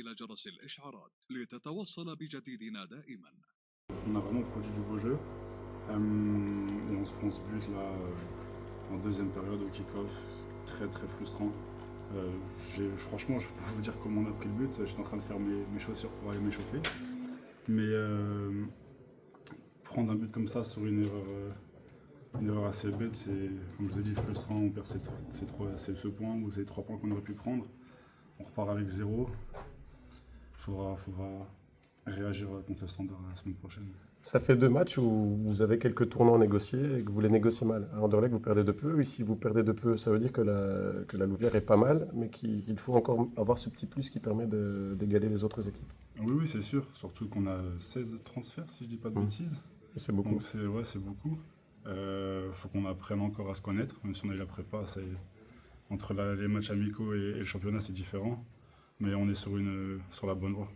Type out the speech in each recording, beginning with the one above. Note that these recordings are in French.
وتفعيل جرس الإشعارات لتتوصل بجديدنا دائما. On a vraiment produit du beau jeu. Et on se prend ce but là en deuxième période au kick-off, très très frustrant. Franchement, je peux pas vous dire comment on a pris le but. J'étais en train de faire mes chaussures pour aller m'échauffer. Mais prendre un but comme ça sur une erreur assez bête, c'est, comme je vous ai dit, frustrant. On perd ce point ou ces 3 points qu'on aurait pu prendre. On repart avec 0. Faudra réagir contre le Standard la semaine prochaine. Ça fait 2 matchs où vous avez quelques tournants négociés et que vous les négociez mal. À Anderlecht, vous perdez de peu. Ici, vous perdez de peu. Ça veut dire que la Louvière est pas mal, mais qu'il faut encore avoir ce petit plus qui permet d'égaler les autres équipes. Oui, c'est sûr. Surtout qu'on a 16 transferts, si je dis pas de bêtises. Et c'est beaucoup. Donc c'est beaucoup. Faut qu'on apprenne encore à se connaître, même si on a eu la prépa. Entre les matchs amicaux et le championnat, c'est différent. Mais on est sur la bonne voie.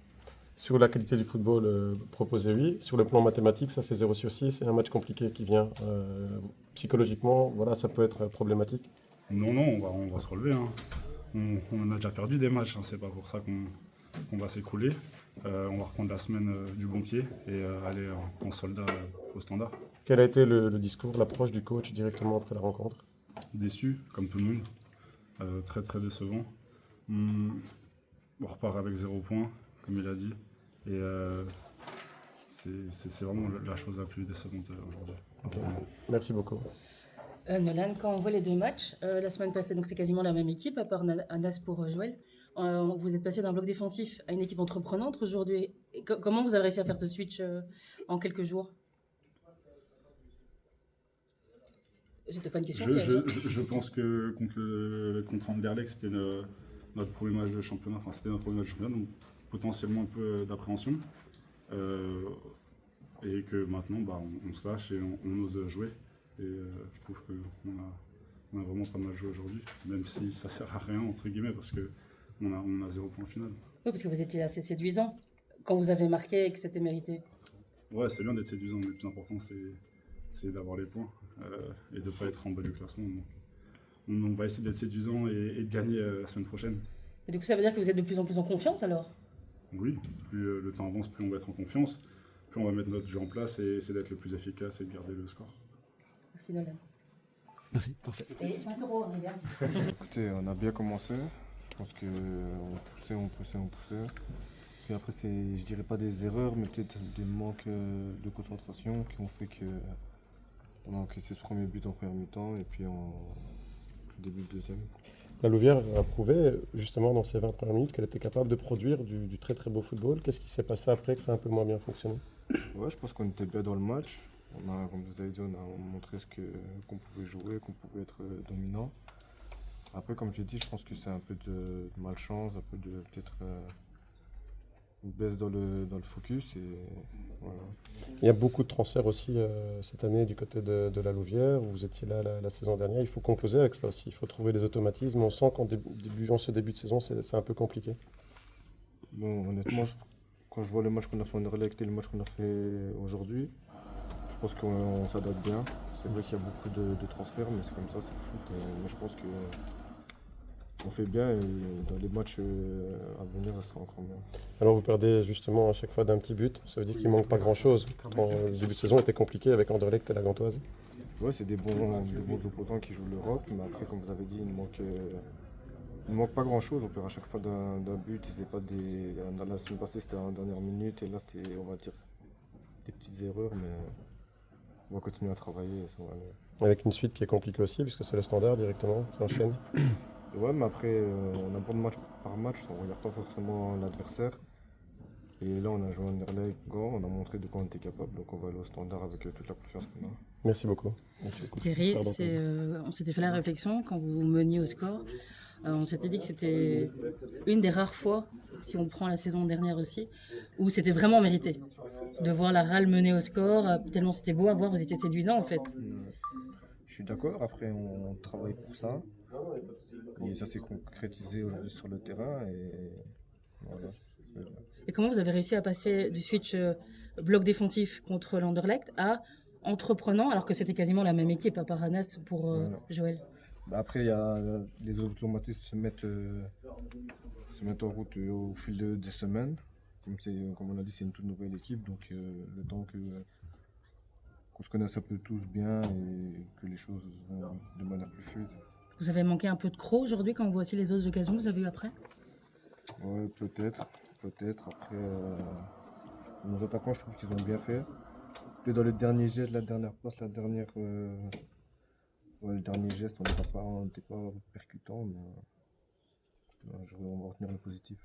Sur la qualité du football proposé, oui. Sur le plan mathématique, ça fait 0 sur 6. C'est un match compliqué qui vient. Psychologiquement, voilà, ça peut être problématique. Non, on va se relever. Hein. On a déjà perdu des matchs. Hein. C'est pas pour ça qu'on va s'écrouler. On va reprendre la semaine du bon pied et aller en soldat au Standard. Quel a été le discours, l'approche du coach directement après la rencontre? Déçu, comme tout le monde. Très très décevant. On repart avec 0 point, comme il a dit. Et c'est vraiment la chose la plus décevante aujourd'hui. Okay. Merci beaucoup. Nolan, quand on voit les 2 matchs, la semaine passée, donc c'est quasiment la même équipe, à part Anas pour Joël. Vous êtes passé d'un bloc défensif à une équipe entreprenante aujourd'hui. Comment vous avez réussi à faire ce switch en quelques jours? C'était pas une question. Je pense que contre Anderlecht, c'était notre premier match de championnat. Enfin, c'était notre premier match de championnat, donc potentiellement un peu d'appréhension. Et que maintenant, on se lâche et on ose jouer. Et je trouve qu'on a vraiment pas mal joué aujourd'hui, même si ça sert à rien, entre guillemets, parce qu'on a 0 point final. Oui, parce que vous étiez assez séduisant quand vous avez marqué et que c'était mérité. Ouais, c'est bien d'être séduisant, mais le plus important, c'est d'avoir les points et de ne pas être en bas du classement. Donc, on va essayer d'être séduisant et de gagner la semaine prochaine. Et du coup, ça veut dire que vous êtes de plus en plus en confiance alors? Oui, plus le temps avance, plus on va être en confiance, plus on va mettre notre jeu en place et essayer d'être le plus efficace et de garder le score. Merci Nolan. Merci, parfait. Et 5 €, regarde. Écoutez, on a bien commencé. Je pense qu'on poussait. Puis après, je dirais pas des erreurs, mais peut-être des manques de concentration qui ont fait qu'on a encaissé ce premier but en première mi-temps et puis en début de deuxième. La Louvière a prouvé justement dans ces 20 premières minutes qu'elle était capable de produire du très très beau football. Qu'est-ce qui s'est passé après que ça a un peu moins bien fonctionné? Ouais, je pense qu'on était bien dans le match. Comme vous avez dit, on a montré qu'on pouvait jouer, qu'on pouvait être dominant. Après, comme j'ai dit, je pense que c'est un peu de malchance, un peu de peut-être une baisse dans le focus. Et voilà. Il y a beaucoup de transferts aussi cette année du côté de la Louvière. Vous étiez là la saison dernière. Il faut composer avec ça aussi. Il faut trouver des automatismes. On sent qu'en ce début de saison, c'est un peu compliqué. Bon, honnêtement, quand je vois le match qu'on a fait en Anderlecht et le match qu'on a fait aujourd'hui, je pense qu'on s'adapte bien. C'est vrai qu'il y a beaucoup de transferts, mais c'est comme ça, c'est le foot. Mais je pense qu'on fait bien et dans les matchs à venir, ça sera encore mieux. Alors vous perdez justement à chaque fois d'un petit but. Ça veut dire qu'il ne manque pas grand-chose. Le début de saison était compliqué avec Anderlecht et la Gantoise. Ouais, c'est des bons opposants qui jouent l'Europe, mais après, comme vous avez dit, il ne manque pas grand-chose. On perd à chaque fois d'un but. La semaine passée, c'était en dernière minute, et là, c'était, on va dire, des petites erreurs, mais on va continuer à travailler. Ça va aller. Avec une suite qui est compliquée aussi, puisque c'est le Standard directement qui enchaîne. Ouais, mais après, on aborde match par match, on ne regarde pas forcément l'adversaire. Et là, on a joué à Anderlecht, on a montré de quoi on était capable, donc on va aller au Standard avec toute la confiance qu'on a. Merci beaucoup. Thierry, on s'était fait la réflexion quand vous meniez au score. On s'était dit que c'était une des rares fois, si on prend la saison dernière aussi, où c'était vraiment mérité de voir la RAL mener au score, tellement c'était beau à voir, vous étiez séduisant en fait. Je suis d'accord, après on travaille pour ça, et ça s'est concrétisé aujourd'hui sur le terrain, et voilà. Et comment vous avez réussi à passer du switch bloc défensif contre l'Anderlecht à entreprenant, alors que c'était quasiment la même équipe à part Anas pour Joël? Après, les automatismes se mettent en route au fil des semaines. Comme on a dit, c'est une toute nouvelle équipe, donc le temps qu'on se connaisse un peu tous bien et que les choses vont de manière plus fluide. Vous avez manqué un peu de croc aujourd'hui quand vous voici les autres occasions que vous avez eues après? Ouais, peut-être. Après, nos attaquants, je trouve qu'ils ont bien fait. Peut-être dans le dernier geste, la dernière passe, le dernier geste, on n'était pas percutant, mais on va retenir le positif.